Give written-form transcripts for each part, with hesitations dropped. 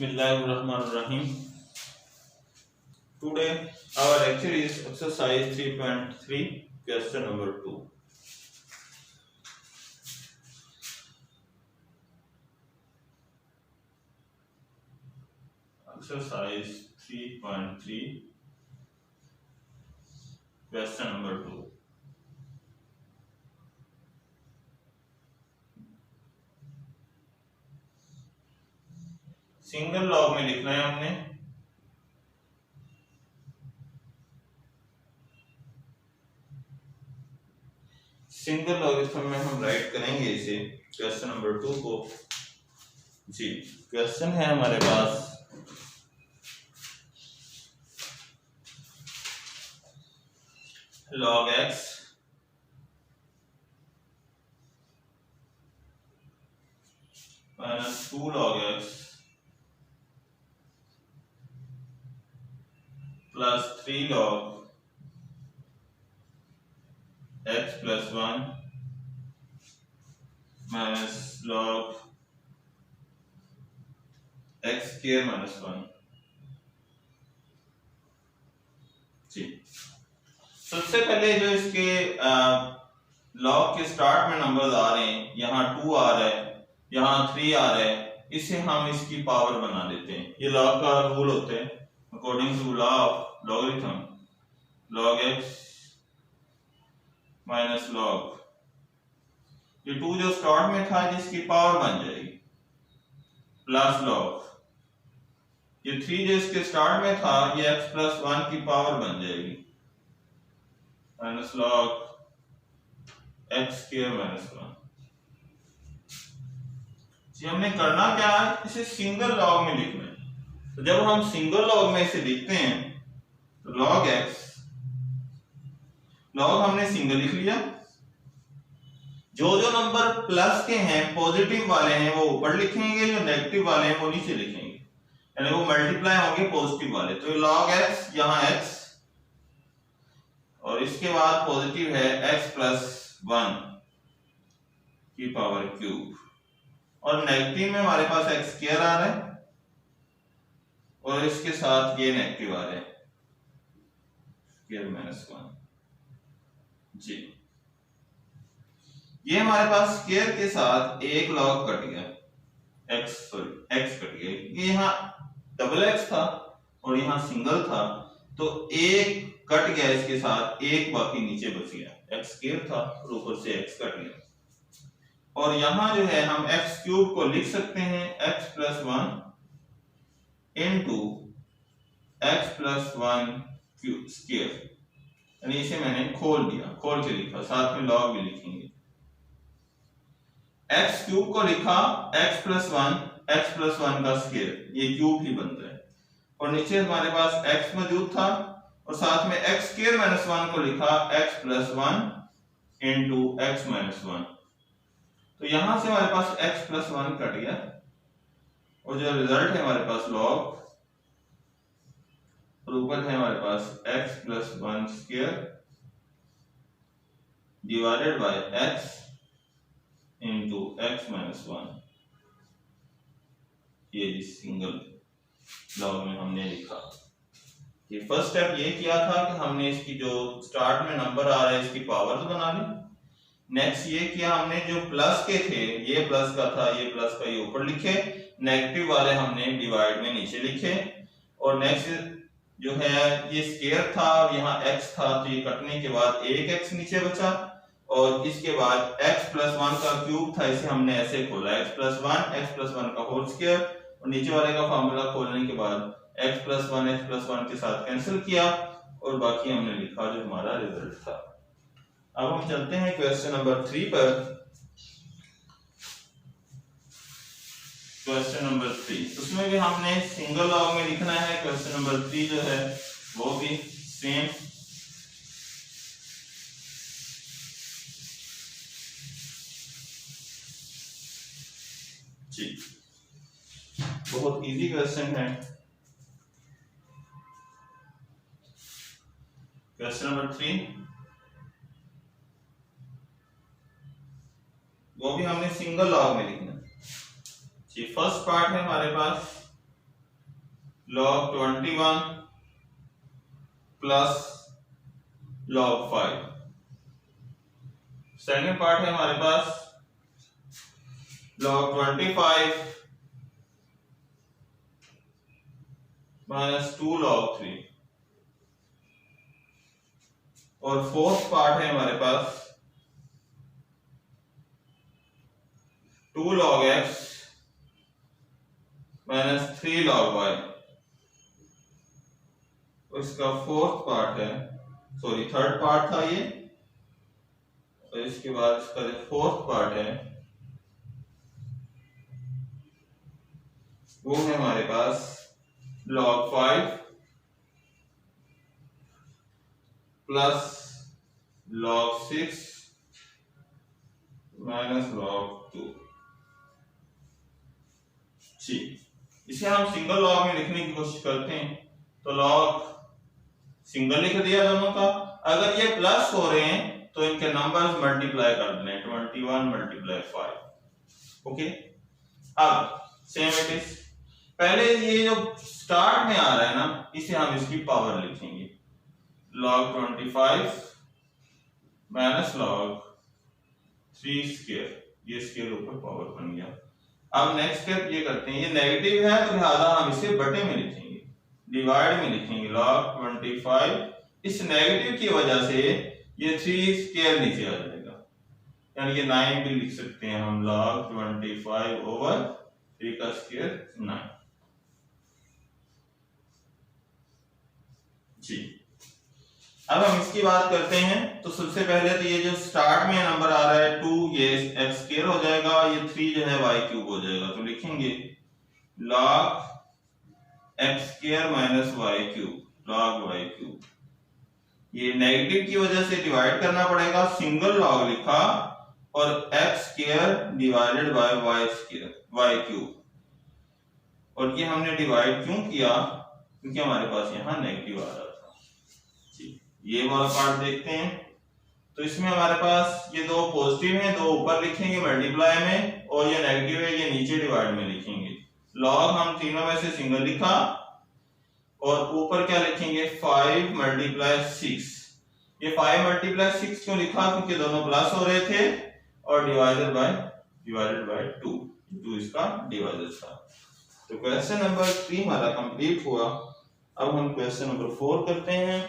Bismillahirrahmanirrahim. Today our lecture is exercise 3.3, question number 2. Exercise 3.3, question number 2. Single log में लिखना है हमने single logarithm में हम राइट करेंगे इसे क्वेश्चन नंबर 2 को। जी, क्वेश्चन है हमारे पास log x minus 2 log x plus 3 log x plus 1 minus log x square minus 1। जी, सबसे पहले जो इसके लॉग के स्टार्ट में नंबर्स आ रहे हैं, यहाँ 2 आ रहा है, यहाँ 3 आ रहा है, इसे हम इसकी पावर बना देते हैं। ये लॉग का रूल होता है according to law of logarithm, log x minus log ये 2 जो स्टार्ट में था जिसकी पावर बन जाएगी प्लस log ये 3 जो इसके स्टार्ट में था ये x प्लस 1 की पावर बन जाएगी minus log x square minus 1। जी, हमने करना क्या है, इसे सिंगल लॉग में लिखना है। तो जब हम सिंगल लॉग में इसे लिखते हैं तो log x, लॉग हमने सिंगल लिख लिया, जो जो नंबर प्लस के हैं पॉजिटिव वाले हैं वो ऊपर लिखेंगे, जो नेगेटिव वाले हैं वो नीचे लिखेंगे, यानी वो मल्टीप्लाई होंगे पॉजिटिव वाले। तो log x यहाँ x और इसके बाद पॉजिटिव है x प्लस 1 की पावर क्यूब, और नेगेटिव में हमारे पास x स्क्वायर आ रहा है और इसके साथ ये नेगेटिव आ रहा है स्क्वायर माइनस 1। जी, ये हमारे पास स्क्वायर के साथ एक लॉग कट गया, x कट गया, ये यहाँ डबल x था और यहाँ सिंगल था, तो एक कट गया इसके साथ, एक बाकी नीचे बच गया, x स्क्वायर था और ऊपर से x कट गया। और यहाँ जो है हम x क्यूब को लिख सकते हैं x plus 1 into x plus 1 cube square, यानी इसे मैंने खोल दिया, खोल के लिखा, साथ में लॉग भी लिखेंगे। x क्यूब को लिखा x प्लस 1 का स्क्वायर, ये क्यूब ही बनता है, और नीचे हमारे पास x मौजूद था और साथ में x स्क्वायर माइनस 1 को लिखा x plus 1 into x minus 1। तो यहां से हमारे पास x प्लस 1 कट गया और जो रिजल्ट है हमारे पास log, और ऊपर है हमारे पास x plus 1 square divided by x into x minus 1। ये जी सिंगल लॉग में हमने लिखा। ये फर्स्ट स्टेप ये किया था कि हमने इसकी जो स्टार्ट में नंबर आ रहा है इसकी पावर तो बना ली। नेक्स्ट ये किया हमने, जो प्लस के थे, ये प्लस का था, ये प्लस का, ये ऊपर लिखे, नेगेटिव वाले हमने डिवाइड में नीचे लिखे, और नेक्स्ट जो है ये स्क्वायर था और यहाँ x था, तो ये कटने के बाद एक x नीचे बचा, और इसके बाद x प्लस 1 का क्यूब था, इसे हमने ऐसे खोला x प्लस 1 का होल स्क्वायर, और नीचे वाले का फार्मूला खोलने के बाद x प्लस 1 के साथ कैंसिल किया और बाकी हमने लिखा जो हमारा रिजल्ट था। अब हम चलते हैं क्वेश्चन नंबर 3 पर। क्वेश्चन नंबर 3, उसमें भी हमने सिंगल लॉग में लिखना है। क्वेश्चन नंबर 3 जो है वो भी सेम। जी, बहुत इजी क्वेश्चन है। क्वेश्चन नंबर 3 वो भी हमने सिंगल लॉग में लिखना है। जी, फर्स्ट पार्ट है हमारे पास log 21 plus log 5। Second part है हमारे पास log 25 माइनस 2 log 3। और फोर्थ पार्ट है हमारे पास 2 log x minus 3 log y। इसका फोर्थ पार्ट है, सॉरी थर्ड पार्ट था ये, और इसके बाद इसका जो फोर्थ पार्ट है वो है हमारे पास log 5 plus log 6 minus log 2। ठीक, इसे हम सिंगल लॉग में लिखने की कोशिश करते हैं तो लॉग सिंगल लिख दिया दोनों का। अगर ये प्लस हो रहे हैं तो इनके नंबर्स मल्टीप्लाई कर देने, 21 मल्टीप्लाई 5। ओके, अब सेम इट इज, पहले ये जो स्टार्ट में आ रहा है ना, इसे हम इसकी पावर लिखेंगे, log 25 माइनस log 3 स्क्वायर, ये स्क्वायर ऊपर पावर बन गया। अब नेक्स्ट स्टेप ये करते हैं, ये नेगेटिव है तो लिहाजा हम इसे बटे में लिखेंगे, डिवाइड में लिखेंगे, log 25। इस नेगेटिव की वजह से ये 3 स्क्वायर नीचे आ जाएगा, यानी ये 9 भी लिख सकते हैं हम, log 25 ओवर 3 का स्क्वायर 9। जी, अब हम इसकी बात करते हैं। तो सबसे पहले तो ये जो स्टार्ट में नंबर आ रहा है 2, ये x स्क्वायर हो जाएगा, ये 3 जो है y क्यूब हो जाएगा। तो लिखेंगे log x square minus y cube log y cube. ये नेगेटिव की वजह से डिवाइड करना पड़ेगा, सिंगल लॉग लिखा और x square divided by y square y cube. और ये हमने डिवाइड क्यों किया, क्योंकि हमारे पास यहाँ नेगेटिव आ रहा था। ये वाला पार्ट देखते हैं। तो इसमें हमारे पास ये दो पॉजिटिव हैं, दो ऊपर लिखेंगे मल्टीप्लाई में, और ये नेगेटिव है ये नीचे डिवाइड में लिखेंगे। लॉग हम तीनों में से सिंगल लिखा, और ऊपर क्या लिखेंगे 5 मल्टीप्लाई 6। ये 5 मल्टीप्लाई 6 क्यों लिखा, क्योंकि दोनों प्लस हो रहे थे, और डिवाइडेड बाय 2 इसका डिवाइजर था। तो क्वेश्चन नंबर 3 हमारा कंप्लीट हुआ। अब हम क्वेश्चन नंबर 4 करते हैं।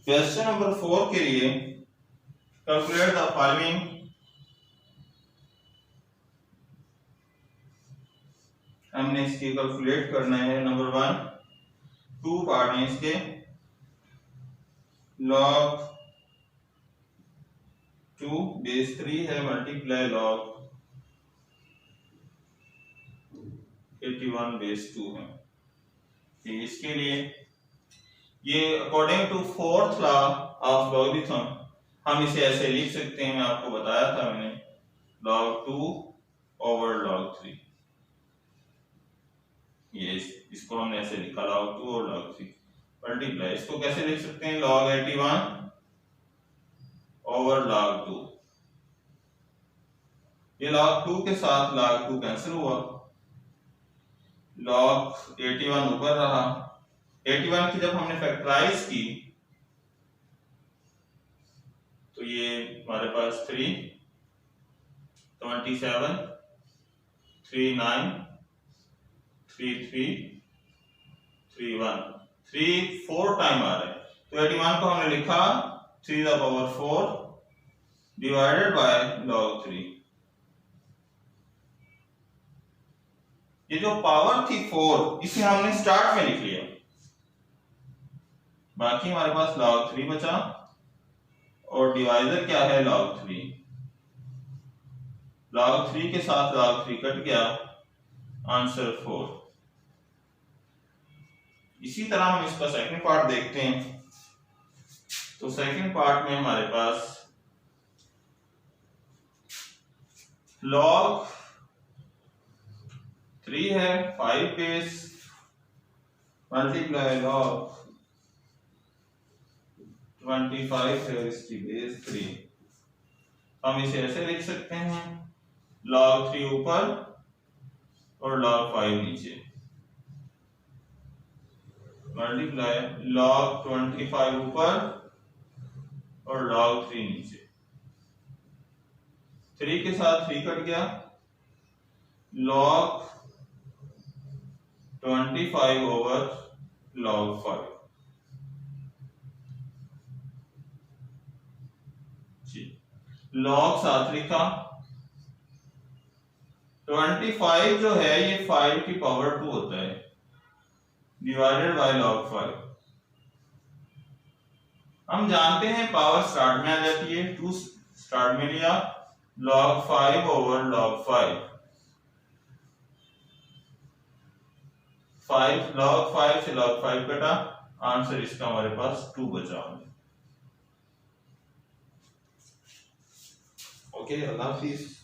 क्वेश्चन नंबर 4 के लिए कैलकुलेट द फॉलोइंग। हमने इसकी कैलकुलेट करना है। नंबर 1, 2 पार्ट है इसके, log 2 बेस 3 है मल्टीप्लाई log 81 बेस 2 है। तो इसके लिए ये according to fourth law of logarithm हम इसे ऐसे लिख सकते हैं, मैं आपको बताया था मैंने, log 2 ओवर log 3। ये इसको हमने ऐसे लिखा log 2 और log 3 मल्टीप्लाई। इसको कैसे लिख सकते हैं, log 81 ओवर log 2। ये log 2 के साथ log 2 कैंसिल हुआ, log 81 ऊपर रहा। 81 की जब हमने फैक्टराइज की तो ये हमारे पास 3, 27, 3, 9, 3, 3, 3, 1, 3 4 टाइम आ रहा है। तो 81 को हमने लिखा 3 the power 4 divided by log 3। ये जो पावर थी 4, इसे हमने स्टार्ट में लिख लिया, बाकी हमारे पास log 3 बचा, और डिवाइजर क्या है log 3। log 3 के साथ log 3 कट गया, आंसर 4। इसी तरह हम इसका सेकंड पार्ट देखते हैं। तो सेकंड पार्ट में हमारे पास log 3 है 5 बेस मल्टीप्लाई log 25 है इसकी बेस 3। हम इसे ऐसे लिख सकते हैं log 3 ऊपर और log 5 नीचे, मल्टीप्लाई log 25 ऊपर और log 3 नीचे। 3 के साथ 3 कट गया, log 25 ओवर log 5 जी। log साथ लिखा, 25 जो है ये 5 की पावर 2 होता है डिवाइडेड बाय log 5। हम जानते हैं पावर स्टार्ट में आ जाती है, 2 स्टार्ट में लिया, log 5 ओवर log 5, 5 log 5 से log 5 कटा, आंसर इसका हमारे पास 2 बचा। ओके, अल्लाह हाफिज।